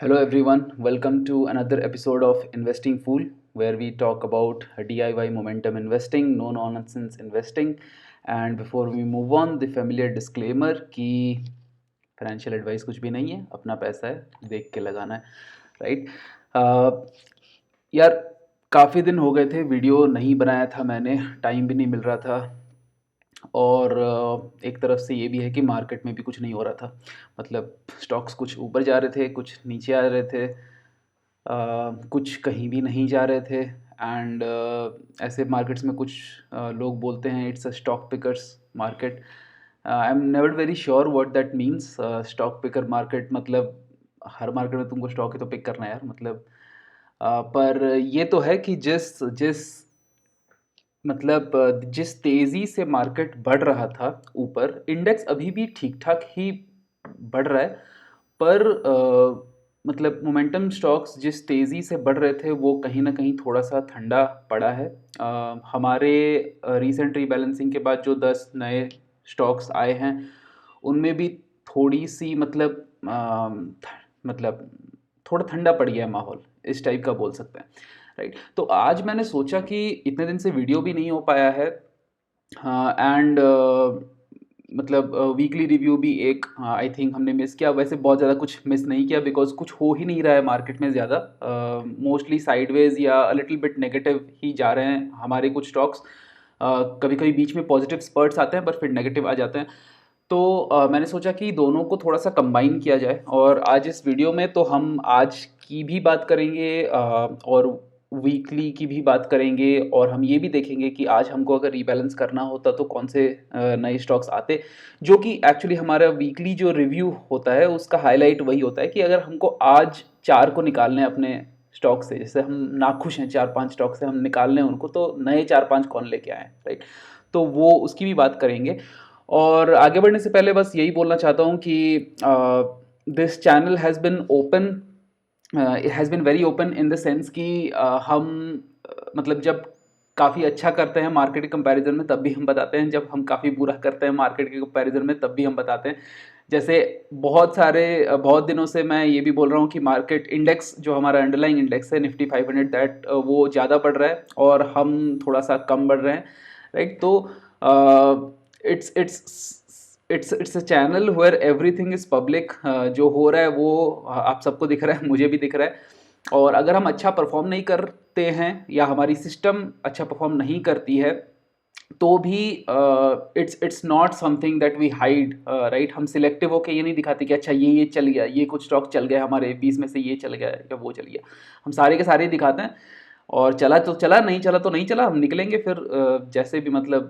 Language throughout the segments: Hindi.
Hello everyone, welcome to another episode of Investing Fool, where we talk about DIY momentum investing, no nonsense investing. And before we move on, the familiar disclaimer कि फाइनेंशियल एडवाइस कुछ भी नहीं है, अपना पैसा है, देख के लगाना है, राइट? यार काफ़ी दिन हो गए थे, वीडियो नहीं बनाया था मैंने, टाइम भी नहीं मिल रहा था। और एक तरफ से ये भी है कि मार्केट में भी कुछ नहीं हो रहा था, मतलब स्टॉक्स कुछ ऊपर जा रहे थे, कुछ नीचे आ रहे थे, कुछ कहीं भी नहीं जा रहे थे। एंड ऐसे मार्केट्स में कुछ लोग बोलते हैं it's a stock pickers market. I am never very sure what that means. Stock picker market मतलब हर मार्केट में तुमको स्टॉक ही तो पिक करना है यार, मतलब पर ये तो है कि जिस जिस मतलब जिस तेज़ी से मार्केट बढ़ रहा था ऊपर, इंडेक्स अभी भी ठीक ठाक ही बढ़ रहा है। पर मतलब मोमेंटम स्टॉक्स जिस तेज़ी से बढ़ रहे थे वो कहीं ना कहीं थोड़ा सा ठंडा पड़ा है। हमारे रीसेंट रीबैलेंसिंग के बाद जो 10 नए स्टॉक्स आए हैं उनमें भी थोड़ी सी मतलब थोड़ा ठंडा पड़ गया है माहौल, इस टाइप का बोल सकते हैं, राइट? तो आज मैंने सोचा कि इतने दिन से वीडियो भी नहीं हो पाया है, हाँ। एंड मतलब वीकली रिव्यू भी एक आई थिंक हमने मिस किया। वैसे बहुत ज़्यादा कुछ मिस नहीं किया बिकॉज कुछ हो ही नहीं रहा है मार्केट में ज़्यादा, मोस्टली साइडवेज या लिटिल बिट नेगेटिव ही जा रहे हैं हमारे कुछ स्टॉक्स। कभी कभी बीच में पॉजिटिव स्पर्ट्स आते हैं पर फिर नेगेटिव आ जाते हैं। तो मैंने सोचा कि दोनों को थोड़ा सा कंबाइन किया जाए, और आज इस वीडियो में तो हम आज की भी बात करेंगे और वीकली की भी बात करेंगे, और हम ये भी देखेंगे कि आज हमको अगर रीबैलेंस करना होता तो कौन से नए स्टॉक्स आते, जो कि एक्चुअली हमारा वीकली जो रिव्यू होता है उसका हाईलाइट वही होता है कि अगर हमको आज 4 को निकालने हैं अपने स्टॉक से, जैसे हम नाखुश हैं 4-5 स्टॉक से, हम निकाल लें उनको, तो नए 4-5 कौन लेके आए, राइट? तो वो उसकी भी बात करेंगे। और आगे बढ़ने से पहले बस यही बोलना चाहता हूँ कि this channel has been open, it has been very open in the sense कि हम मतलब जब काफ़ी अच्छा करते हैं मार्केट के कंपैरिजन में तब भी हम बताते हैं, जब हम काफ़ी बुरा करते हैं मार्केट के कंपैरिजन में तब भी हम बताते हैं। जैसे बहुत दिनों से मैं ये भी बोल रहा हूँ कि मार्केट इंडेक्स जो हमारा अंडरलाइंग इंडेक्स है निफ्टी 500 दैट वो ज़्यादा बढ़ रहा है और हम थोड़ा सा कम बढ़ रहे हैं, राइट? तो it's it's a channel where everything is public. जो हो रहा है वो आप सबको दिख रहा है, मुझे भी दिख रहा है। और अगर हम अच्छा परफॉर्म नहीं करते हैं या हमारी सिस्टम अच्छा परफॉर्म नहीं करती है तो भी it's not something that we hide, right? हम सिलेक्टिव होकर ये नहीं दिखाते कि अच्छा ये चल गया, ये कुछ स्टॉक चल गया, हमारे 20 में से ये चल गया या वो चल गया। हम सारे के सारे दिखाते हैं, और चला तो चला, नहीं चला तो नहीं चला, हम निकलेंगे फिर जैसे भी, मतलब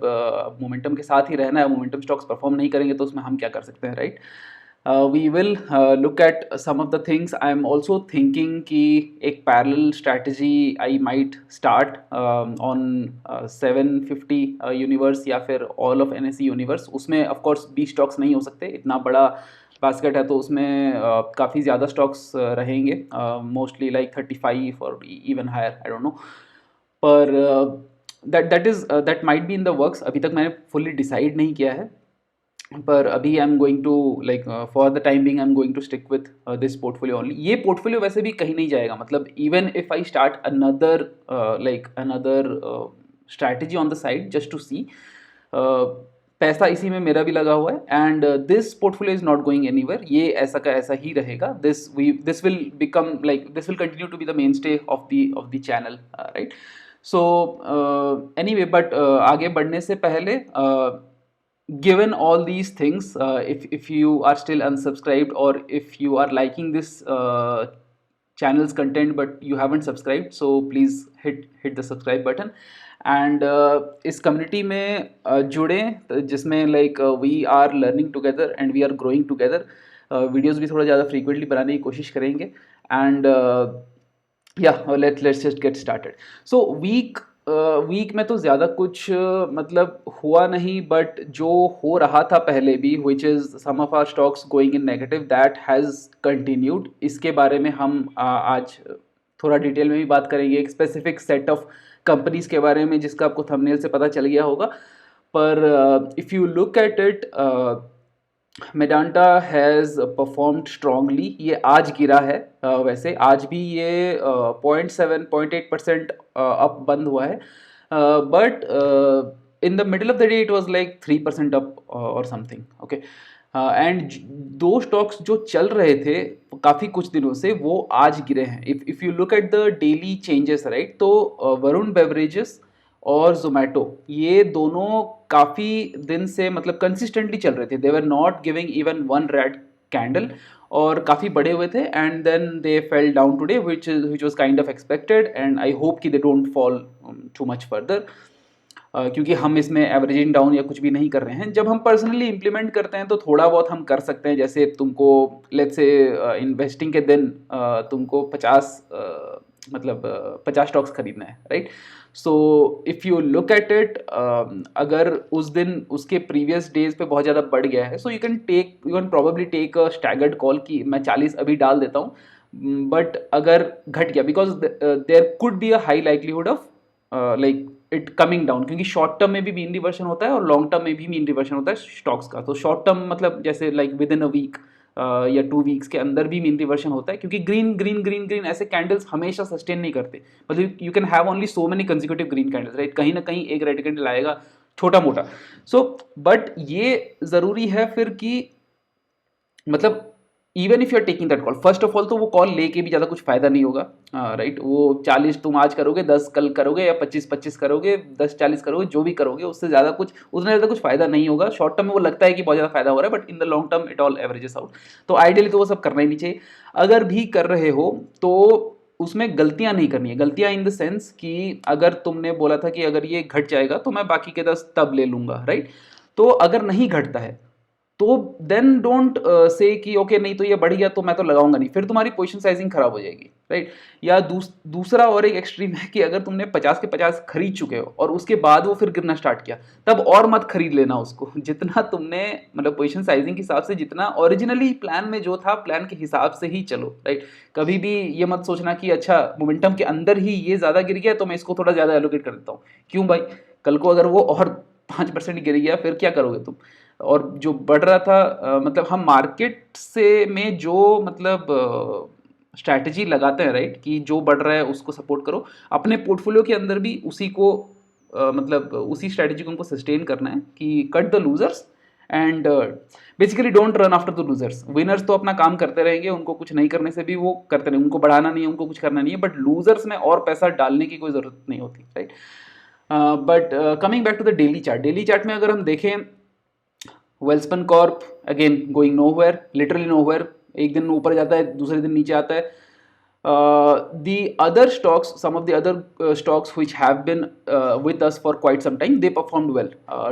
मोमेंटम के साथ ही रहना है। मोमेंटम स्टॉक्स परफॉर्म नहीं करेंगे तो उसमें हम क्या कर सकते हैं, right? We will look at some of the things. I am also thinking कि एक parallel strategy I might start on 750 universe या फिर all of NSE यूनिवर्स। उसमें of course 20 स्टॉक्स नहीं हो सकते, इतना बड़ा बास्केट है, तो उसमें काफ़ी ज़्यादा स्टॉक्स रहेंगे, मोस्टली लाइक 35 और even higher, I don't know. पर that might be in the works. अभी तक मैंने फुल्ली डिसाइड नहीं किया है, पर अभी I am going to like for the time being I am going to stick with this portfolio only. ये पोर्टफोलियो वैसे भी कहीं नहीं जाएगा, मतलब even if I start another another strategy on the side just to see, पैसा इसी में मेरा भी लगा हुआ है, and this portfolio is not going anywhere. ये ऐसा का ऐसा ही रहेगा। This will become like this will continue to be the mainstay of the channel, right? So anyway, but आगे बढ़ने से पहले given all these things, if you are still unsubscribed or if you are liking this channel's content but you haven't subscribed, so please hit the subscribe button, and इस कम्युनिटी में जुड़ें जिसमें like we are learning together and we are growing together. Videos भी थोड़ा ज़्यादा फ्रीक्वेंटली बनाने की कोशिश करेंगे, and let's just get started. So week में तो ज़्यादा कुछ मतलब हुआ नहीं, बट जो हो रहा था पहले भी, which is some of our stocks going in negative, that has continued. इसके बारे में हम आज थोड़ा डिटेल में भी बात करेंगे, एक स्पेसिफिक सेट ऑफ कंपनीज के बारे में जिसका आपको थंबनेल से पता चल गया होगा। पर if you look at it, Medanta has performed strongly. ये आज गिरा है, वैसे आज भी ये 0.7 0.8% अप बंद हुआ है, but in the middle of the day it was like 3% up और समथिंग। ओके, एंड दो स्टॉक्स जो चल रहे थे काफ़ी कुछ दिनों से वो आज गिरे हैं। If you look at the daily changes, right, तो वरुण बेवरेजेस और जोमेटो ये दोनों काफ़ी दिन से मतलब कंसिस्टेंटली चल रहे थे। They were not giving even one red candle और काफ़ी बड़े हुए थे, and then they fell down today which was kind of expected, and I hope कि they don't fall too much further, क्योंकि हम इसमें एवरेजिंग डाउन या कुछ भी नहीं कर रहे हैं। जब हम पर्सनली इम्प्लीमेंट करते हैं तो थोड़ा बहुत हम कर सकते हैं, जैसे तुमको लेट्स से इन्वेस्टिंग के दिन तुमको 50 स्टॉक्स खरीदना है, right. So if you look at it, अगर उस दिन उसके प्रीवियस डेज पे बहुत ज़्यादा बढ़ गया है, so you can probably take a staggered call कि मैं 40 अभी डाल देता हूँ, बट अगर घट गया, because there could be a high likelihood of like it coming down, क्योंकि शॉर्ट टर्म में भी मीन रिवर्शन होता है और लॉन्ग टर्म में भी मीन रिवर्शन होता है स्टॉक्स का। तो शॉर्ट टर्म मतलब जैसे like within a week या 2 वीक्स के अंदर भी मीन रिवर्शन होता है, क्योंकि ग्रीन ग्रीन ग्रीन ग्रीन ऐसे कैंडल्स हमेशा सस्टेन नहीं करते। मतलब you can have only so many consecutive green candles, right, कहीं ना कहीं एक रेड कैंडल आएगा छोटा मोटा। सो बट ये ज़रूरी है फिर कि मतलब even if you are taking that call, first of all तो वो कॉल लेके भी ज़्यादा कुछ फायदा नहीं होगा, राइट। वो 40 तुम आज करोगे, 10 कल करोगे, या 25 करोगे, 10 40 करोगे, जो भी करोगे उससे ज़्यादा कुछ उतना ज़्यादा कुछ फायदा नहीं होगा। शॉर्ट टर्म में वो लगता है कि बहुत ज़्यादा फायदा हो रहा है, but in the long term it all averages out. तो आइडियली तो वो सब करना ही नहीं चाहिए। अगर भी कर रहे हो तो उसमें गलतियां नहीं करनी है। गलतियां इन द सेंस कि अगर तुमने बोला था कि अगर ये घट जाएगा तो मैं बाकी के 10 तब ले लूंगा, राइट। तो अगर नहीं घटता है तो देन डोंट से कि ओके नहीं तो ये बढ़ गया तो मैं तो लगाऊंगा नहीं, फिर तुम्हारी पोजीशन साइजिंग खराब हो जाएगी, राइट। या दूसरा और एक एक्सट्रीम है कि अगर तुमने 50 के 50 खरीद चुके हो और उसके बाद वो फिर गिरना स्टार्ट किया, तब और मत खरीद लेना उसको। जितना तुमने मतलब पोजीशन साइजिंग के हिसाब से, जितना ओरिजिनली प्लान में जो था, प्लान के हिसाब से ही चलो, राइट। कभी भी ये मत सोचना कि अच्छा मोमेंटम के अंदर ही ये ज़्यादा गिर गया तो मैं इसको थोड़ा ज़्यादा एलोकेट कर देता हूँ। क्यों भाई, कल को अगर वो और 5% गिर गया फिर क्या करोगे तुम। और जो बढ़ रहा था मतलब हम मार्केट से में जो मतलब स्ट्रैटेजी लगाते हैं, राइट, कि जो बढ़ रहा है उसको सपोर्ट करो। अपने पोर्टफोलियो के अंदर भी उसी को मतलब उसी स्ट्रैटेजी को उनको सस्टेन करना है कि cut the losers and basically don't run after the losers. Winners तो अपना काम करते रहेंगे, उनको कुछ नहीं करने से भी वो करते रहेंगे, उनको बढ़ाना नहीं है, उनको कुछ करना नहीं है, बट लूजर्स में और पैसा डालने की कोई ज़रूरत नहीं होती, right. But coming back to the daily chart, daily chart में अगर हम देखें, Welspun Corp again going nowhere, literally nowhere. एक दिन ऊपर जाता है, दूसरे दिन नीचे आता है। The other stocks, some of the other stocks which have been with us for quite some time, they performed well.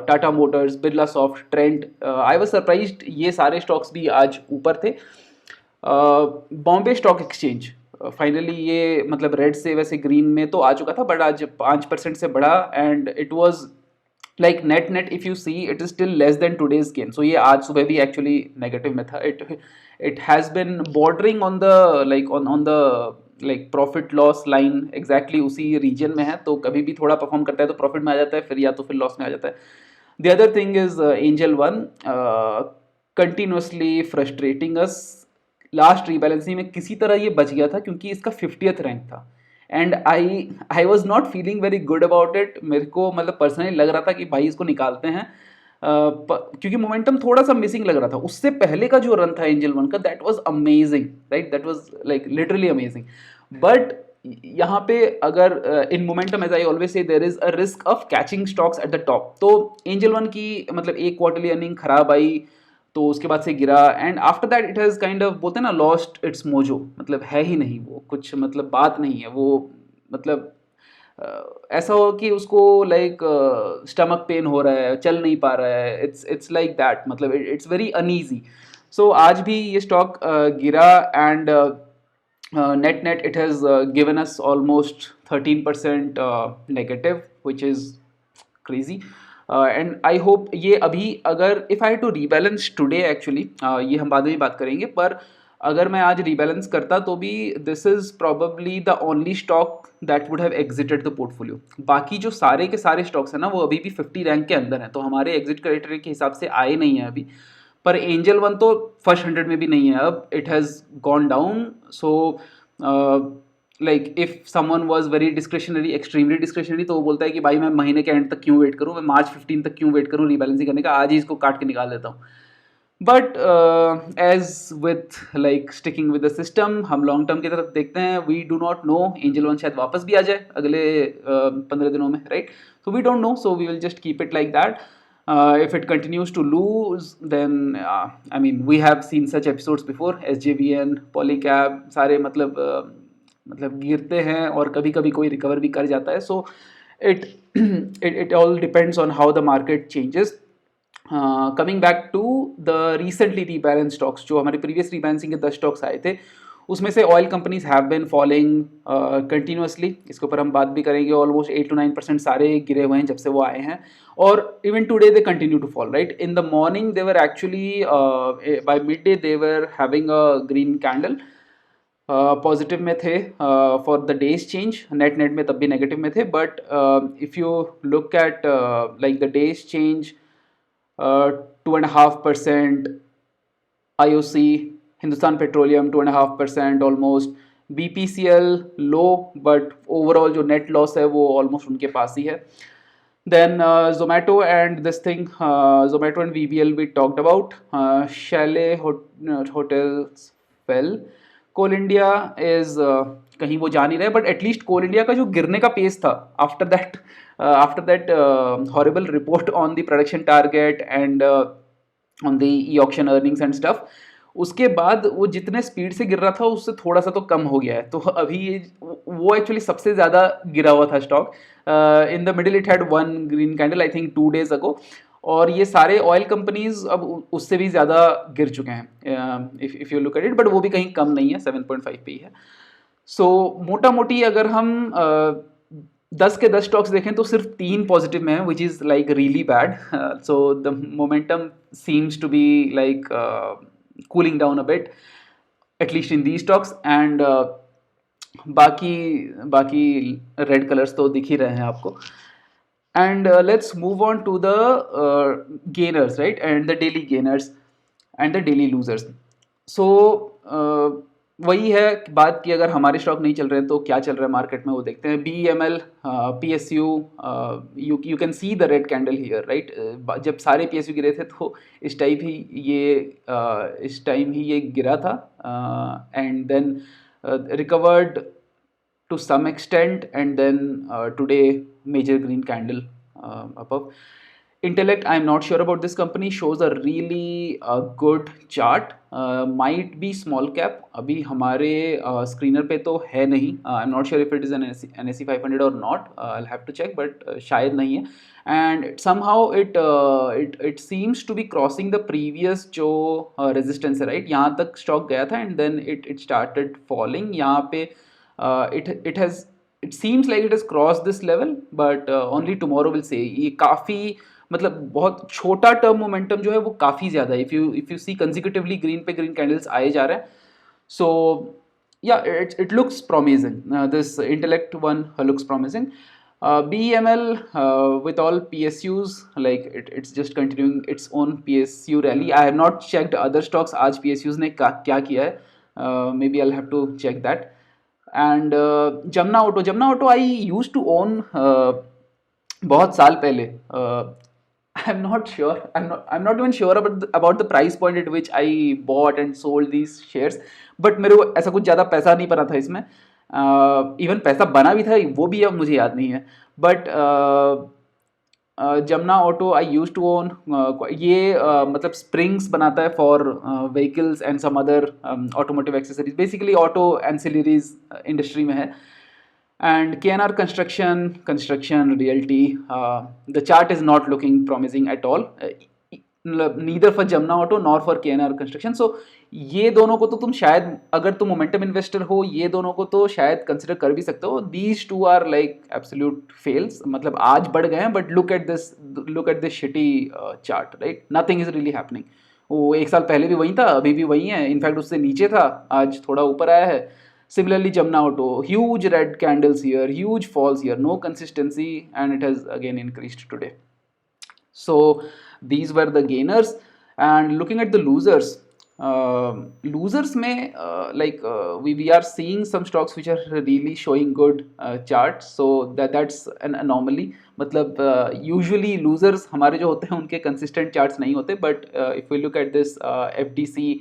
Tata Motors, Birlasoft, Trent, I was surprised ये सारे stocks भी आज ऊपर थे। बॉम्बे स्टॉक एक्सचेंज फाइनली ये मतलब रेड से वैसे ग्रीन में तो आ चुका था, बट आज 5% से बढ़ा, and it was like net if you see it is still less than today's gain. So ये आज सुबह भी एक्चुअली नेगेटिव में था। It has been bordering on the like on the like profit loss line, exactly उसी रीजन में है। तो कभी भी थोड़ा परफॉर्म करता है तो प्रॉफिट में आ जाता है, फिर या तो फिर लॉस में आ जाता है। The other thing is angel one continuously frustrating us. Last rebalancing में किसी तरह ये बच गया था क्योंकि इसका 50th रैंक था, and I was not feeling very good about it. मेरे को मतलब पर्सनली लग रहा था कि भाई इसको निकालते हैं, क्योंकि मोमेंटम थोड़ा सा मिसिंग लग रहा था। उससे पहले का जो रन था एंजल वन का, that was amazing, right, that was like literally amazing. But यहाँ पे अगर in momentum, as I always say, there is a risk of catching stocks at the top. तो एंजल वन की मतलब एक क्वार्टरली अर्निंग खराब आई तो उसके बाद से गिरा, and after that it has kind of बोलते हैं ना लॉस्ट इट्स मोजो, मतलब है ही नहीं वो कुछ, मतलब बात नहीं है वो। मतलब ऐसा हो कि उसको लाइक स्टमक पेन हो रहा है, चल नहीं पा रहा है, इट्स लाइक दैट, मतलब इट्स वेरी अनईजी। सो आज भी ये स्टॉक गिरा, and net net it has given us almost 13% negative, which is crazy. And I hope ये अभी अगर if I to rebalance today actually, ये हम बाद में भी बात करेंगे, पर अगर मैं आज रीबैलेंस करता तो भी this is probably the only stock that would have exerted the portfolio. बाकी जो सारे के सारे स्टॉक्स हैं ना वो अभी भी 50 रैंक के अंदर हैं, तो हमारे एग्जिट क्राइटेरिया के हिसाब से आए नहीं हैं अभी। पर एंजल वन तो फर्स्ट 100 में भी नहीं है अब, it has gone down. So like if someone was very discretionary, extremely discretionary, तो वो बोलता है कि भाई मैं महीने के एंड तक क्यों वेट करूं, मैं मार्च 15 तक क्यों वेट करूं रीबैलेंसिंग करने का, आज ही इसको काट के निकाल देता हूं. But as with like sticking with the system, हम लॉन्ग टर्म की तरफ देखते हैं. We do not know, Angel One शायद वापस भी आ जाए अगले 15 दिनों में, राइट? So we don't know, so we will just keep it like that. If it continues to lose, then I mean we have seen such episodes before. SJVN, Polycab, सारे मतलब गिरते हैं और कभी कभी कोई रिकवर भी कर जाता है. So it it all depends on how the market changes. Coming back to the recently rebalance stocks, जो हमारे प्रीवियस रीबैलेंसिंग के 10 स्टॉक्स आए थे, उसमें से oil companies have been following continuously. इसके ऊपर हम बात भी करेंगे. ऑलमोस्ट 8 to 9% सारे गिरे हुए हैं जब से वो आए हैं, और even today they continue to fall, right? In the morning they were actually, by mid day they were having a green candle, positive में थे for the day's change. Net में तब भी नेगेटिव में थे. But if you look at like the day's change, 2.5%, IOC, Hindustan Petroleum 2.5% almost, BPCL लो, बट ओवरऑल जो नेट लॉस है वो ऑलमोस्ट उनके पास ही है. Then Zomato and this thing, Zomato and VBL we talked about. Chalet Hotels fell. Coal India is कहीं वो जा नहीं रहे, बट एटलीस्ट कोल इंडिया का जो गिरने का पेस था after that horrible report on the production target and on the e auction earnings and stuff, उसके बाद वो जितने स्पीड से गिर रहा था उससे थोड़ा सा तो कम हो गया है. तो अभी वो एक्चुअली सबसे ज़्यादा गिरा हुआ था stock. In the middle it had one green candle I think 2 days ago. और ये सारे ऑयल कंपनीज अब उससे भी ज़्यादा गिर चुके हैं if you look at it, but वो भी कहीं कम नहीं है, 7.5 पे ही है. सो मोटा मोटी अगर हम 10 के 10 स्टॉक्स देखें तो सिर्फ 3 पॉजिटिव में है, which is like really bad. So the momentum seems to be like cooling down a bit, at least in these stocks. And बाकी रेड कलर्स तो दिख ही रहे हैं आपको. And let's move on to the gainers, right? And the daily gainers and the daily losers. So वही है बात कि अगर हमारे स्टॉक नहीं चल रहे हैं तो क्या चल रहा है मार्केट में वो देखते हैं. BEML, PSU, you can see the red candle here, right? जब सारे PSU गिरे थे तो इस टाइम ही ये गिरा था, and then recovered to some extent, and then today major green candle above. Intellect, I'm not sure about this company, shows a really good chart. Might be small cap, अभी हमारे screener पे तो है नहीं. I'm not sure if it is an NSE 500 or not. I'll have to check, but शायद नहीं है. And somehow it seems to be crossing the previous जो resistance है, right? यहाँ तक stock गया था and then it started falling. यहाँ पे it seems like it has crossed this level, but only tomorrow will say. ये काफ़ी मतलब बहुत छोटा टर्म मोमेंटम जो है वो काफ़ी ज़्यादा है. If you see consecutively green पे ग्रीन कैंडल्स आए जा रहे हैं. So yeah it looks promising. This intellect one looks promising. BEML with all PSUs, like it's just continuing its own PSU rally. I have not checked other stocks आज PSUs ने क्या किया है. Maybe I'll have to check that. And Jamna Auto I used to own बहुत साल पहले. I'm not sure. I'm not even sure about the price point at which I bought and sold these shares. But मेरे को ऐसा कुछ ज़्यादा पैसा नहीं बना था इसमें. Even पैसा बना भी था वो भी अब मुझे याद नहीं है. But Jamna auto I used to own. ये मतलब स्प्रिंग्स बनाता है for vehicles and some other automotive accessories, basically auto ancillaries industry में है. And KNR construction realty, the chart is not looking promising at all, neither for Jamna auto nor for KNR construction. So ये दोनों को तो तुम शायद, अगर तुम मोमेंटम इन्वेस्टर हो, ये दोनों को तो शायद कंसिडर कर भी सकते हो. These two are like absolute fails. मतलब आज बढ़ गए हैं, but look at this shitty chart, right? Nothing is really happening. वो एक साल पहले भी वही था, अभी भी वही है, इनफैक्ट उससे नीचे था, आज थोड़ा ऊपर आया है. Similarly, Jamna Auto, huge red candles here, huge falls here, no consistency, and it has again increased today. So these were the gainers. And looking at the losers, losers में we are seeing some stocks which are really showing good charts, so that's an anomaly. मतलब usually losers हमारे जो होते हैं उनके consistent charts नहीं होते, but if we look at this FDC,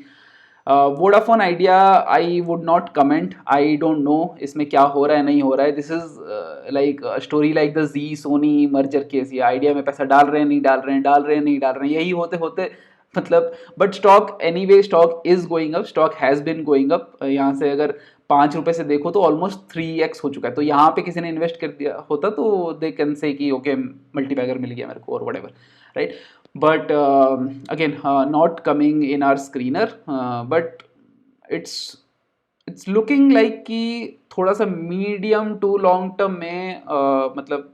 Vodafone Idea, I would not comment, I don't know इसमें क्या हो रहा है नहीं हो रहा है. This is like story like the Zee Sony merger case. ये आइडिया में पैसा डाल रहे हैं नहीं डाल रहे हैं, डाल रहे हैं नहीं डाल रहे हैं, यही होते होते मतलब. But stock anyway, stock is going up, stock has been going up. यहाँ से अगर 5 रुपये से देखो तो ऑलमोस्ट 3x हो चुका है. तो यहाँ पे किसी ने इन्वेस्ट कर दिया होता तो दे कैन से कि ओके मल्टीबैगर मिल गया मेरे को और whatever, right. But again, not coming in our screener, but it's looking like कि थोड़ा सा medium to long term में मतलब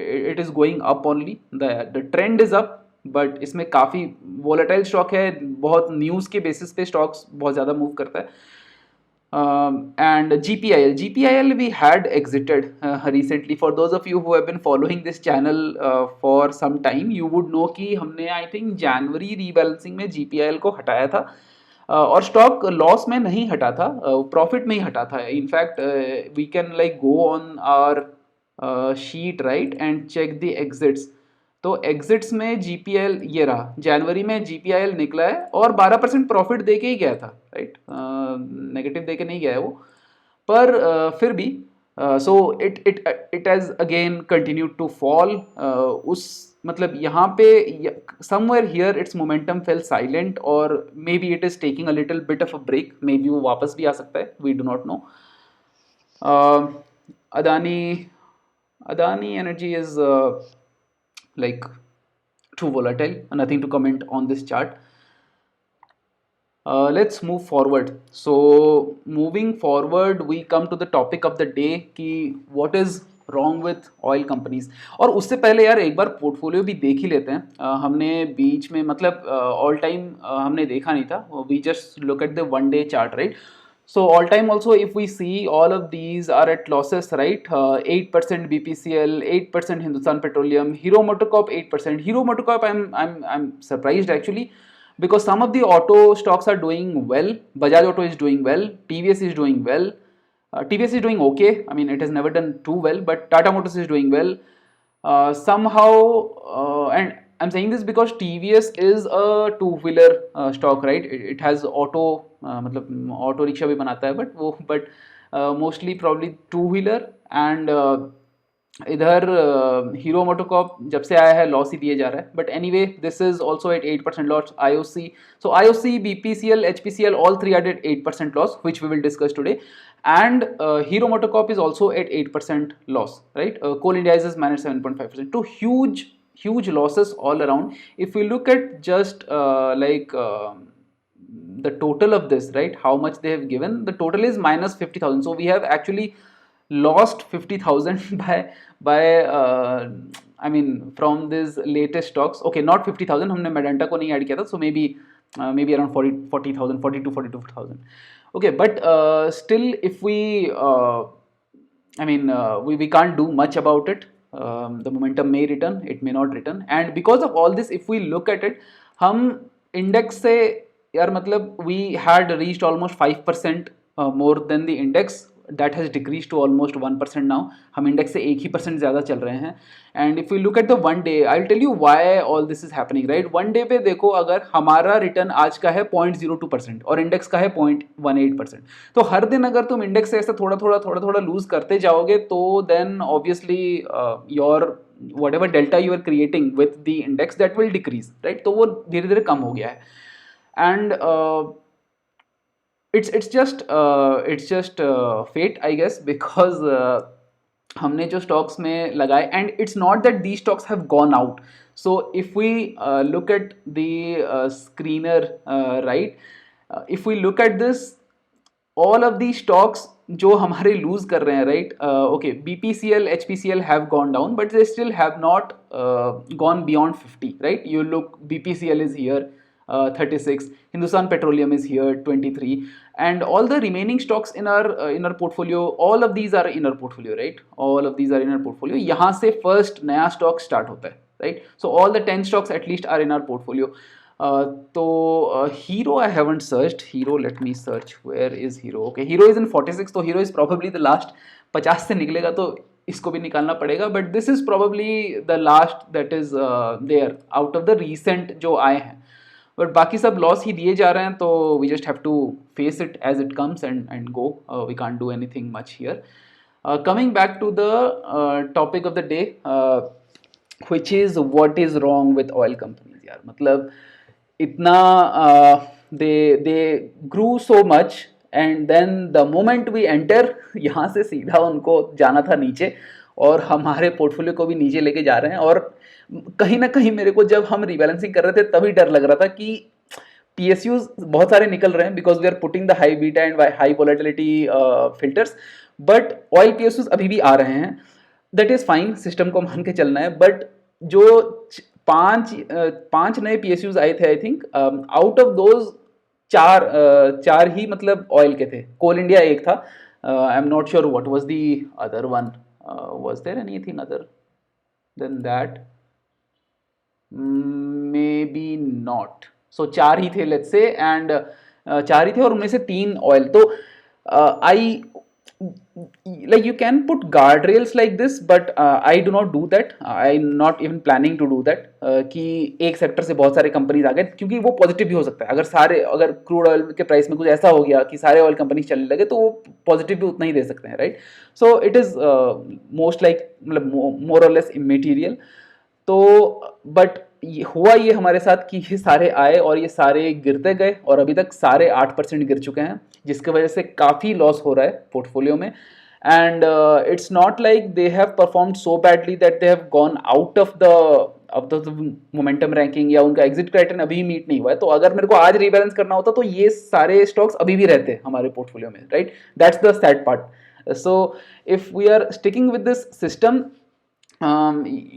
it is going up only. The trend is up, but इसमें काफ़ी volatile stock है, बहुत news के basis पे stocks बहुत ज़्यादा move करता है. And GPIL we had exited recently. For those of you who have been following this channel for some time, you would know कि हमने I think January rebalancing में GPIL को हटाया था, और स्टॉक लॉस में नहीं हटा था, प्रॉफिट में ही हटा था. In fact we can like go on our sheet right and check the exits. तो एग्जिट्स में जीपीएल ये रहा, जनवरी में जीपीआईएल निकला है और 12% प्रॉफिट दे के ही गया था, राइट. नेगेटिव दे के नहीं गया है वो, पर फिर भी so it has again continued to fall. उस मतलब यहाँ पे somewhere here its momentum fell silent, और maybe it is taking a little bit of a break, maybe वो वापस भी आ सकता है, we do not know. Adani Energy is like too volatile, nothing to comment on this chart. Let's move forward. So moving forward, we come to the topic of the day कि what is wrong with oil companies. और उससे पहले यार एक बार पोर्टफोलियो भी देख ही लेते हैं. हमने बीच में मतलब ऑल टाइम हमने देखा नहीं था, we just look at the one day chart, right? So all time also, if we see, all of these are at losses, right? 8% BPCL, 8% Hindustan Petroleum, Hero MotoCorp 8%. Hero MotoCorp, I'm surprised actually, because some of the auto stocks are doing well. Bajaj Auto is doing well, TVS is doing well. TVS is doing okay. I mean, it has never done too well, but Tata Motors is doing well. Somehow, and I'm saying this because TVS is a two-wheeler stock, right? It has auto, मतलब auto रिक्शा भी बनाता है, but mostly probably two-wheeler. And इधर हीरो मोटोकॉर्प जब से आया है लॉस ही दिए जा रहा है, but anyway this is also eight 8% loss. IOC, so IOC, BPCL, HPCL, all three are at 8% loss, which we will discuss today. And Hero MotoCorp is also at 8% loss, right? Coal India is managed 7.5%. So huge losses all around. If we look at just the total of this, right, how much they have given, the total is minus 50,000. So we have actually lost 50,000 by I mean from these latest stocks. Okay, not 50,000, हमने Medanta को नहीं ऐड किया था, so maybe around 40,000, 42,000. Okay, but still if we I mean we can't do much about it. The momentum may return, it may not return, and because of all this, if we look at it, हम index से यार मतलब we had reached almost 5% more than the index. That has decreased to almost 1% now. हम इंडेक्स से 1% ज़्यादा चल रहे हैं. And if you look at the one day, I will tell you why all this is happening, right. One day पे देखो, अगर हमारा रिटर्न आज का है 0.02% और इंडेक्स का है 0.18%, तो हर दिन अगर तुम इंडेक्स से ऐसा थोड़ा थोड़ा लूज करते जाओगे, तो then obviously your whatever delta you are creating with the index that will decrease, right. तो वो धीरे धीरे कम हो गया है. And it's just fate, I guess, because हमने जो stocks में लगाए, and it's not that these stocks have gone out. So if we look at the screener, right, if we look at this, all of these stocks जो हमारे lose कर रहे हैं, right, okay, BPCL, HPCL have gone down, but they still have not gone beyond 50, right. You look, BPCL is here, 36, Hindustan Petroleum is here, 23, and all the remaining stocks in our portfolio, all of these are in our portfolio, right. All of these are in our portfolio. यहाँ से first नया stock start होता है, right. So all the 10 stocks at least are in our portfolio. तो Hero I haven't searched Hero, let me search where is Hero. Okay, Hero is in 46, तो Hero is probably the last. 50 से निकलेगा तो इसको भी निकालना पड़ेगा, but this is probably the last that is there out of the recent जो आए हैं. बट बाकी सब लॉस ही दिए जा रहे हैं, तो we just have to face it as it comes and go. We can't do anything much here. Coming back to the topic of the day, which is what is wrong with oil companies. यार मतलब इतना they grew so much and then the moment we enter यहाँ से सीधा उनको जाना था नीचे, और हमारे पोर्टफोलियो को भी नीचे लेके जा रहे हैं. और कहीं ना कहीं मेरे को जब हम रीबैलेंसिंग कर रहे थे तभी डर लग रहा था कि PSUs बहुत सारे निकल रहे हैं because we are putting the high beta and high volatility filters, but oil PSUs अभी भी आ रहे हैं. दैट इज फाइन, सिस्टम को मान के चलना है. बट जो पांच नए PSUs आए थे, I think out of those चार ही मतलब ऑयल के थे. कोल इंडिया एक था. I am not sure what was the other one. Was there anything other than that? Maybe not. So चार ही थे लेट्स से, एंड चार ही थे और उनमें से 3 ऑयल. तो आई like you can put guardrails like this, but I do not do that. I'm not even planning to do that. कि एक सेक्टर से बहुत सारे कंपनीज आ गए, क्योंकि वो पॉजिटिव भी हो सकता है. अगर क्रूड ऑयल के प्राइस में कुछ ऐसा हो गया कि सारे ऑयल कंपनीज चलने लगे, तो वो पॉजिटिव भी उतना ही दे सकते हैं, right? So it is most like मतलब मोर और लेस इमेटीरियल. तो बट हुआ ये हमारे साथ कि ये सारे आए और ये सारे गिरते गए, और अभी तक सारे 8% गिर चुके हैं, जिसकी वजह से काफ़ी लॉस हो रहा है पोर्टफोलियो में. And it's not like they have performed so badly that they have gone out of the momentum ranking, या उनका एग्जिट क्राइटेरिया अभी मीट नहीं हुआ है. तो अगर मेरे को आज रीबैलेंस करना होता तो ये सारे स्टॉक्स अभी भी रहते हमारे पोर्टफोलियो में, right? That's the sad part. So if we are sticking with this system,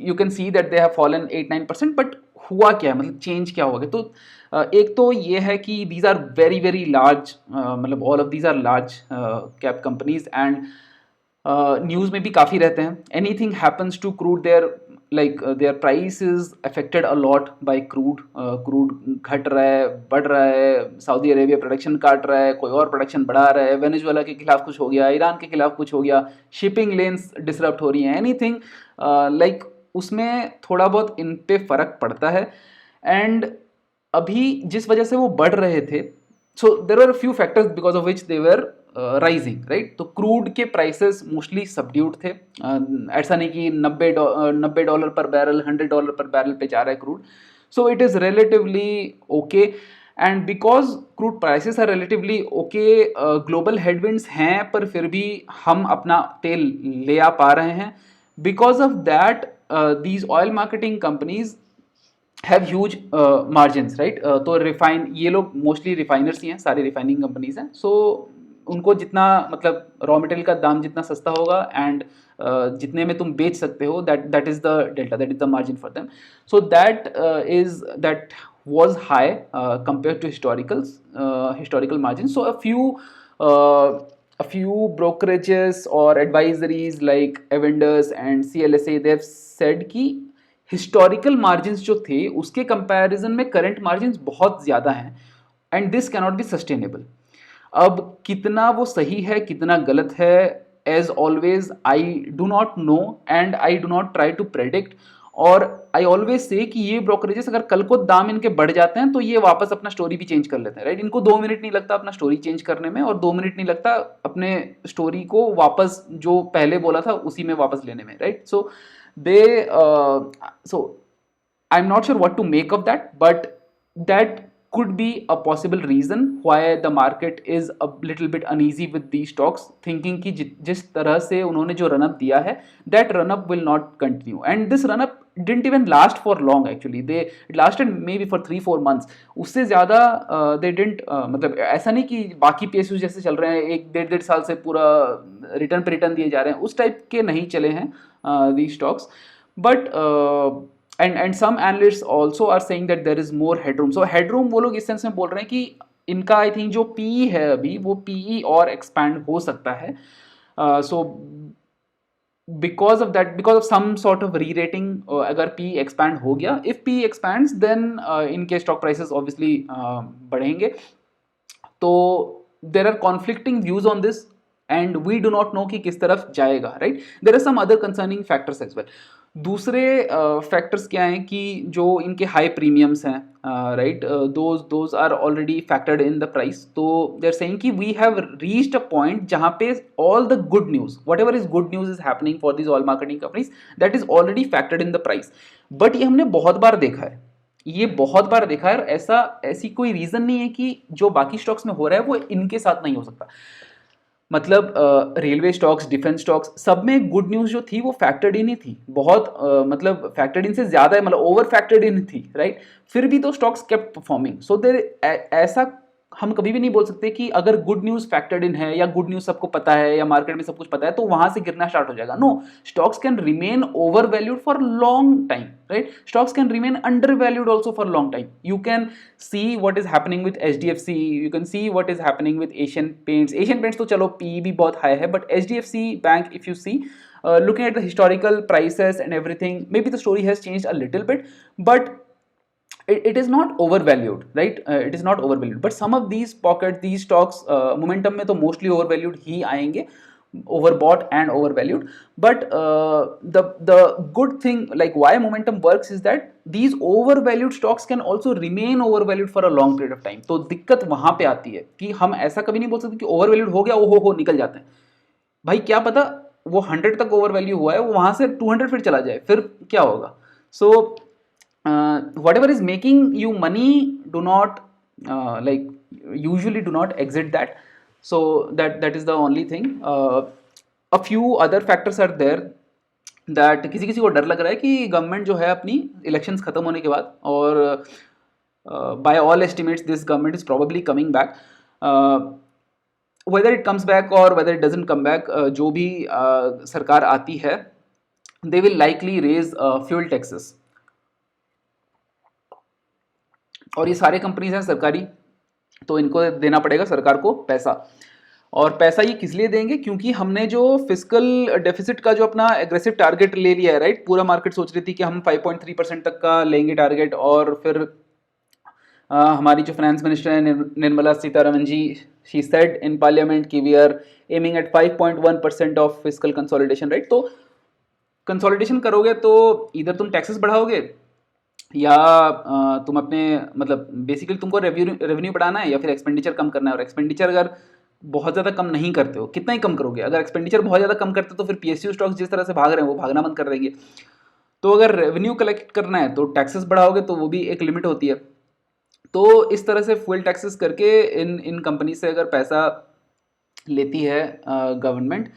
you can see that they have fallen 8-9%. But हुआ क्या है, मतलब चेंज क्या हो गया? तो एक तो ये है कि these are very very large, मतलब all of these are large cap companies, and news में भी काफ़ी रहते हैं. anything happens to crude, their price is affected a lot by crude. घट रहा है, बढ़ रहा है, सऊदी अरेबिया प्रोडक्शन काट रहा है, कोई और प्रोडक्शन बढ़ा रहा है, वेनेजुएला के खिलाफ कुछ हो गया, ईरान के खिलाफ कुछ हो गया, शिपिंग लेन्स डिसरप्ट हो रही हैं, एनीथिंग लाइक उसमें थोड़ा बहुत इन पे फ़र्क पड़ता है. एंड अभी जिस वजह से वो बढ़ रहे थे, so there were few factors because of which they were rising, right? तो क्रूड के प्राइसेस मोस्टली सबड्यूड थे. ऐसा नहीं कि $90 पर बैरल, $100 पर बैरल पे जा रहा है crude. So it is relatively okay. And because crude prices are relatively okay, global headwinds हैं, पर फिर भी हम अपना तेल ले आ पा रहे हैं. Because of that these oil marketing companies have huge margins, right? तो ये लोग मोस्टली रिफाइनर्स ही हैं, सारी रिफाइनिंग कंपनीज हैं. सो उनको जितना मतलब रॉ मटेरियल का दाम जितना सस्ता होगा, एंड जितने में तुम बेच सकते हो, that is the delta, that is the margin for them. So that was high compared to historical margins. So a few brokerages or advisories like Avendus and CLSA, they have said कि historical margins जो थे उसके comparison में current margins बहुत ज़्यादा हैं, and this cannot be sustainable. अब कितना वो सही है, कितना गलत है, as always I do not know and I do not try to predict. और आई ऑलवेज से कि ये ब्रोकरेजेस अगर कल को दाम इनके बढ़ जाते हैं तो ये वापस अपना स्टोरी भी चेंज कर लेते हैं, राइट? इनको 2 मिनट नहीं लगता अपना स्टोरी चेंज करने में, और 2 मिनट नहीं लगता अपने स्टोरी को वापस जो पहले बोला था उसी में वापस लेने में, right? So I am not sure what to make of that, but that could be a possible reason why the market is a little bit uneasy with these stocks, thinking कि जिस तरह से उन्होंने जो run up दिया है, that run up will not continue, and this run up didn't even last for long actually. It lasted maybe for 3-4 months. उससे ज़्यादा they didn't मतलब ऐसा नहीं कि बाकी PSU जैसे चल रहे हैं 1-1.5 साल से पूरा रिटर्न पे रिटर्न दिए जा रहे हैं, उस टाइप के नहीं चले हैं these stocks. But and some analysts also are saying that there is more headroom. So headroom वो लोग इस सेंस में बोल रहे हैं कि इनका आई थिंक जो PE है अभी, वो PE और एक्सपैंड हो सकता है. So because of that, because of some sort of re rating, अगर पी एक्सपैंड हो गया, इफ पी एक्सपैंड्स देन इनके स्टॉक प्राइसेस ऑब्वियसली बढ़ेंगे. तो there are conflicting views on this and we do not know कि किस तरफ जाएगा, right. There are some other concerning factors as well. दूसरे फैक्टर्स क्या हैं कि जो इनके हाई प्रीमियम्स हैं, right, those are already factored in the price. तो दे आर सेइंग कि we have reached a point जहां पे all the good news, what ever is good news is happening for this all marketing companies, that is already factored in the price. But ये हमने बहुत बार देखा है, ये बहुत बार देखा है, और ऐसी कोई रीजन नहीं है कि जो बाकी स्टॉक्स में हो रहा है वो इनके साथ नहीं हो सकता. मतलब रेलवे स्टॉक्स, डिफेंस स्टॉक्स, सब में गुड न्यूज जो थी वो फैक्टर्ड इन ही थी, बहुत मतलब फैक्टर्ड इन से ज्यादा है, मतलब ओवर फैक्टर्ड इन थी, राइट. फिर भी तो स्टॉक्स केप्ट परफॉर्मिंग. सो देर ऐसा हम कभी भी नहीं बोल सकते कि अगर गुड न्यूज फैक्टर्ड इन है या गुड न्यूज सबको पता है या मार्केट में सब कुछ पता है तो वहां से गिरना स्टार्ट हो जाएगा. No, stocks can remain over valued for long time, right. Stocks can remain under valued also for long time. You can see what is happening with HDFC, you can see what is happening with Asian Paints. Asian Paints तो चलो PE भी बहुत high है, but HDFC Bank, if you see, looking at the historical prices and everything, maybe the story has changed a little bit, but it is not overvalued, right. It is not overvalued, but some of these pockets, these stocks, momentum में तो mostly overvalued ही आएंगे, overbought and overvalued. But the good thing, like why momentum works, is that these overvalued stocks can also remain overvalued for a long period of time. तो दिक्कत वहां पे आती है कि हम ऐसा कभी नहीं बोल सकते कि overvalued हो गया, ओ हो निकल जाते हैं. भाई क्या पता वो 100 तक ओवर वैल्यू हुआ है, वो वहां से 200 फिर चला जाए, फिर क्या होगा. So what ever is making you money, do not like usually do not exit that. So that is the only thing. A few other factors are there that किसी किसी को डर लग रहा है कि गवर्नमेंट जो है अपनी इलेक्शंस खत्म होने के बाद, और by all estimates this government is probably coming back. whether it comes back or whether it doesn't come back, जो भी सरकार आती है, they will likely raise fuel taxes. और ये सारे कंपनीज हैं सरकारी, तो इनको देना पड़ेगा सरकार को पैसा. और पैसा ये किस लिए देंगे, क्योंकि हमने जो फिस्कल डेफिसिट का जो अपना एग्रेसिव टारगेट ले लिया है, राइट. पूरा मार्केट सोच रही थी कि हम 5.3% तक का लेंगे टारगेट, और फिर हमारी जो फाइनेंस मिनिस्टर है Nirmala Sitharaman ji, she said in parliament कि we are aiming at 5.1% of fiscal consolidation, right. तो कंसोलिडेशन करोगे तो इधर तुम टैक्सेस बढ़ाओगे, या तुम अपने मतलब बेसिकली तुमको रेवेन्यू बढ़ाना है, या फिर एक्सपेंडिचर कम करना है. और एक्सपेंडिचर अगर बहुत ज़्यादा कम नहीं करते हो, कितना ही कम करोगे, अगर एक्सपेंडिचर बहुत ज़्यादा कम करते हो तो फिर PSU स्टॉक्स जिस तरह से भाग रहे हैं वो भागना बंद कर देंगे. तो अगर रेवेन्यू कलेक्ट करना है तो टैक्सेस बढ़ाओगे, तो वो भी एक लिमिट होती है. तो इस तरह से फुल टैक्सेस करके इन कंपनी से अगर पैसा लेती है government,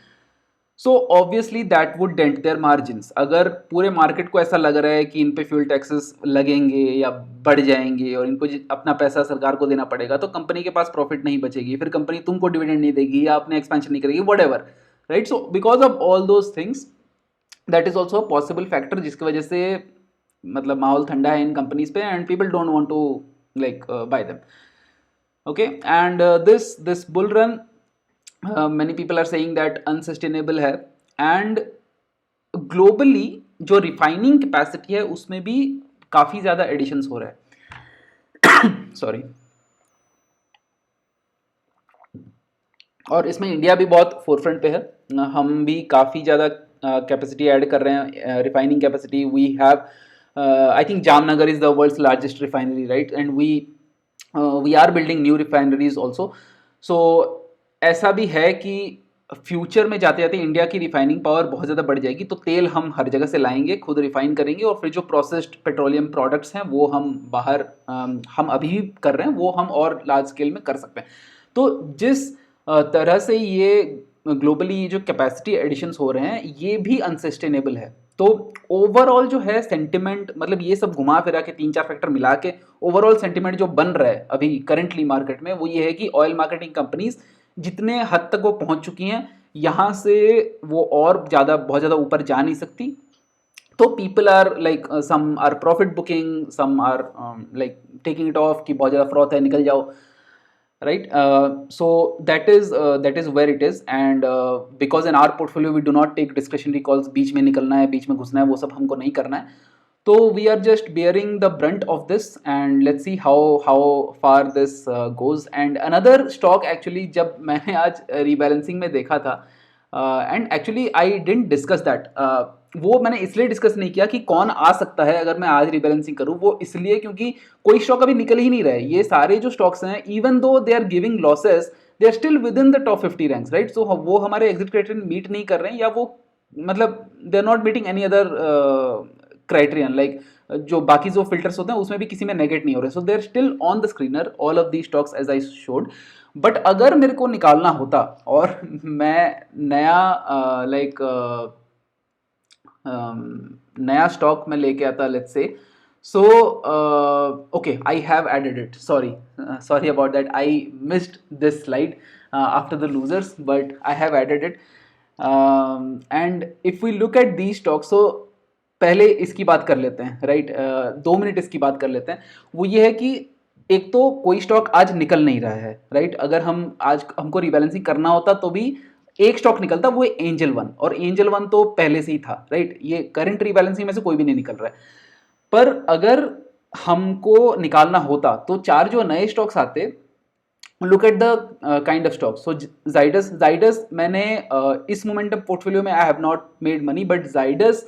so obviously that would dent their margins. अगर पूरे मार्केट को ऐसा लग रहा है कि इन पे फ्यूल टैक्सेस लगेंगे या बढ़ जाएंगे और इनको अपना पैसा सरकार को देना पड़ेगा, तो कंपनी के पास प्रॉफिट नहीं बचेगी, फिर कंपनी तुमको डिविडेंड नहीं देगी या अपने एक्सपेंशन नहीं करेगी, whatever, right. So because of all those things, that is also a possible factor जिसकी वजह से मतलब माहौल ठंडा है इन कंपनीज पे, and people don't want to like buy them. Okay, and this bull run, many people are saying that unsustainable है, and globally जो रिफाइनिंग कैपेसिटी है उसमें भी काफ़ी ज़्यादा एडिशंस हो रहा है. सॉरी. और इसमें इंडिया भी बहुत फोरफ्रंट पे है. हम भी काफ़ी ज़्यादा कैपेसिटी ऐड कर रहे हैं, refining capacity. We have I think Jamnagar is the world's largest refinery, right? And we are building new refineries also. So ऐसा भी है कि फ्यूचर में जाते जाते इंडिया की रिफाइनिंग पावर बहुत ज़्यादा बढ़ जाएगी, तो तेल हम हर जगह से लाएंगे, खुद रिफाइन करेंगे, और फिर जो प्रोसेस्ड पेट्रोलियम प्रोडक्ट्स हैं वो हम बाहर हम अभी भी कर रहे हैं, वो हम और लार्ज स्केल में कर सकते हैं. तो जिस तरह से ये ग्लोबली जो कैपेसिटी एडिशंस हो रहे हैं ये भी अनसस्टेनेबल है. तो ओवरऑल जो है सेंटिमेंट, मतलब ये सब घुमा फिरा के 3-4 फैक्टर मिला के ओवरऑल सेंटिमेंट जो बन रहा है अभी करेंटली मार्केट में, वो ये है कि ऑयल मार्केटिंग कंपनीज जितने हद तक वो पहुंच चुकी हैं, यहाँ से वो और ज़्यादा बहुत ज़्यादा ऊपर जा नहीं सकती. तो people are like some are profit booking, some are like taking it off कि बहुत ज़्यादा फ्रॉथ है, निकल जाओ. right? So that is where it is, and because in our portfolio we do not take discretionary calls, बीच में निकलना है, बीच में घुसना है, वो सब हमको नहीं करना है. तो we are just bearing the brunt of this, and let's see how far this goes. And another stock actually, जब मैंने आज rebalancing में देखा था, and actually I didn't discuss that, वो मैंने इसलिए डिस्कस नहीं किया कि कौन आ सकता है अगर मैं आज रीबैलेंसिंग करूं, वो इसलिए क्योंकि कोई स्टॉक अभी निकल ही नहीं रहे. ये सारे जो स्टॉक्स हैं, even though they are giving losses, they are still within the top 50 ranks, right? So वो हमारे एग्जिट क्राइटेरियन मीट नहीं कर रहे हैं, या वो मतलब they are not meeting any other criterion, like जो बाकी जो फिल्टर्स होते हैं उसमें भी किसी में नेगेट नहीं हो रहे. So they are still on the screener, all of the stocks as I showed. But अगर मेरे को निकालना होता और मैं नया लाइक नया स्टॉक में लेके आता, let's say, so okay, I have added it, sorry about that, I missed this slide after the losers, but I have added it. And if we look at these stocks, so पहले इसकी बात कर लेते हैं, राइट? 2 मिनट इसकी बात कर लेते हैं. वो ये है कि एक तो कोई स्टॉक आज निकल नहीं रहा है, राइट? अगर हम आज हमको रीबैलेंसिंग करना होता तो भी एक स्टॉक निकलता, वो एंजल वन, और एंजल वन तो पहले से ही था, राइट? ये करंट रीबैलेंसिंग में से कोई भी नहीं निकल रहा है. पर अगर हमको निकालना होता तो 4 जो नए स्टॉक्स आते, look at the kind of stocks. So Zydus मैंने इस मोमेंटम पोर्टफोलियो में I have not made money, but Zydus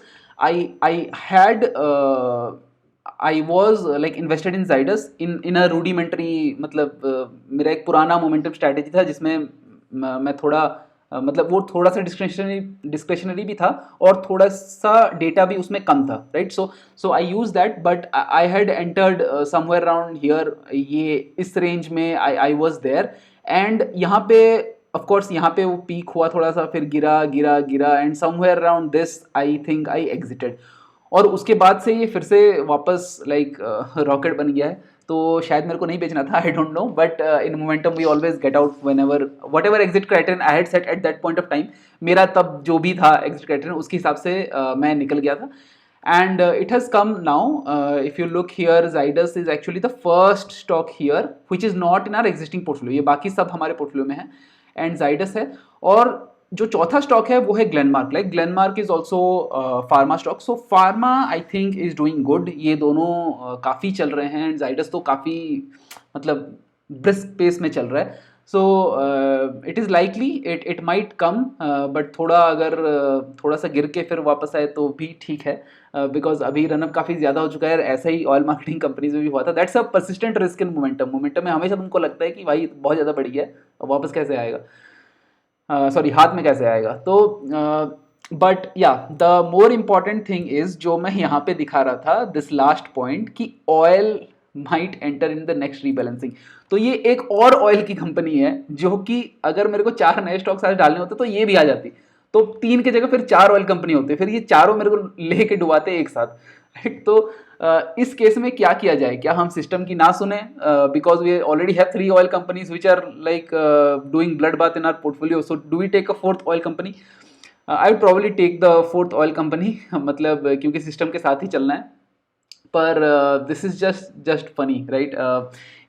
I was like invested in Zydus in a rudimentary, मतलब मेरा एक पुराना मोमेंटम स्ट्रैटेजी था जिसमें मैं थोड़ा मतलब वो थोड़ा सा डिस्क्रिशनरी भी था और थोड़ा सा डेटा भी उसमें कम था, right? So I use that, but I had entered somewhere around here, ये इस रेंज में आई वाज देयर. एंड यहाँ पे ऑफ कोर्स यहाँ पे वो पीक हुआ थोड़ा सा, फिर गिरा गिरा गिरा, and somewhere around this I think I exerted. और उसके बाद से ये फिर से वापस लाइक रॉकेट बन गया है. तो शायद मेरे को नहीं बेचना था, I don't know, but in momentum we always get out whenever whatever exit criterion I had set at that point of time. मेरा तब जो भी था एग्जिट क्राइटेरियन, उसके हिसाब से मैं निकल गया था. And it has come now. If you look here, Zydus is actually the first stock here which is not in our existing portfolio. ये बाकी सब हमारे पोर्टफोलियो में है, एंड जाइडस है. और जो चौथा स्टॉक है वो है Glenmark. Like Glenmark is also pharma stock. So pharma I think is doing good. ये दोनों काफ़ी चल रहे हैं, एंड जाइडस तो काफ़ी मतलब ब्रिस्क पेस में चल रहा है. सो it is likely it might come, but थोड़ा अगर थोड़ा सा गिर के फिर वापस आए तो भी ठीक है, बिकॉज अभी रनअप काफ़ी ज़्यादा हो चुका है. ऐसा ही ऑयल मार्केटिंग कंपनीज में भी हुआ था. That's a persistent risk in momentum में हमेशा तुमको लगता है कि भाई बहुत ज़्यादा बढ़ी है, वापस कैसे आएगा, सॉरी हाथ में कैसे आएगा. तो बट या the more important thing is, जो मैं यहाँ पे दिखा रहा था, दिस लास्ट पॉइंट, कि oil might enter in the next rebalancing. तो ये एक और ऑयल की कंपनी है जो कि अगर मेरे को 4 नए स्टॉक्स आज डालने होते तो ये भी आ जाती. तो 3 की जगह फिर 4 ऑयल कंपनी होती, फिर ये चारों मेरे को लेके डुबाते एक साथ, राइट? तो इस केस में क्या किया जाए? क्या हम सिस्टम की ना सुने, because we already have 3 oil companies which are like doing blood bath in our portfolio. So do we take a 4th oil company? I would probably take the 4th oil company, मतलब क्योंकि सिस्टम के साथ ही चलना है. पर this is just funny, right?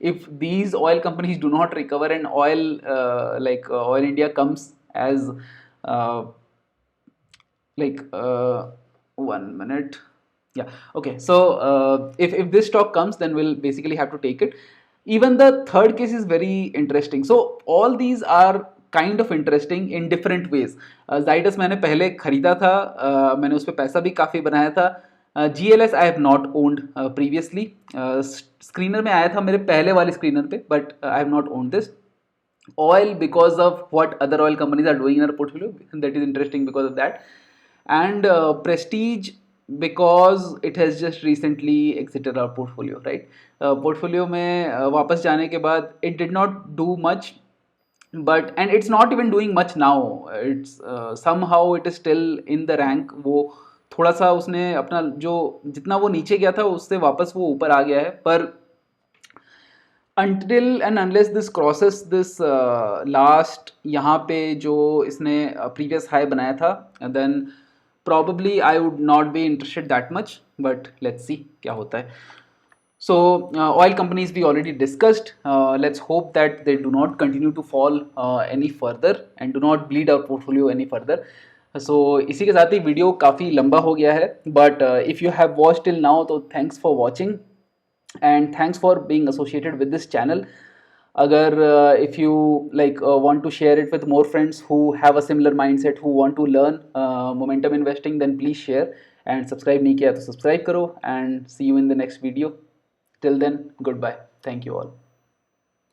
If these oil companies do not recover and oil like Oil India comes as like 1 minute, yeah, okay. So if this stock comes, then we'll basically have to take it. Even the third case is very interesting. So all these are kind of interesting in different ways. Zydus मैंने पहले खरीदा था, मैंने उस पर पैसा भी काफ़ी बनाया था. GLS I have not owned previously. Screener में आया था मेरे पहले वाले स्क्रीनर पे, but I have not owned this. Oil, because of what other oil companies are doing in our portfolio, that is interesting because of that. And Prestige, because it has just recently exited our portfolio, right? Portfolio में वापस जाने के बाद it did not do much, but and it's not even doing much now. It's somehow it is still in the rank. वो थोड़ा सा उसने अपना जो जितना वो नीचे गया था उससे वापस वो ऊपर आ गया है. पर until and unless this crosses this last यहाँ पे जो इसने previous high बनाया था, then probably I would not be interested that much, but let's see क्या होता है. So oil companies we already discussed. Let's hope that they do not continue to fall any further and do not bleed our portfolio any further. So इसी के साथ ही वीडियो काफ़ी लंबा हो गया है, but if you have watch till now तो thanks for watching and thanks for being associated with this channel. अगर if you like want to share it with more friends who have a similar mindset, who want to learn momentum investing, then please share. And subscribe नहीं किया तो subscribe करो, and see you in the next video. Till then, goodbye. Thank you all.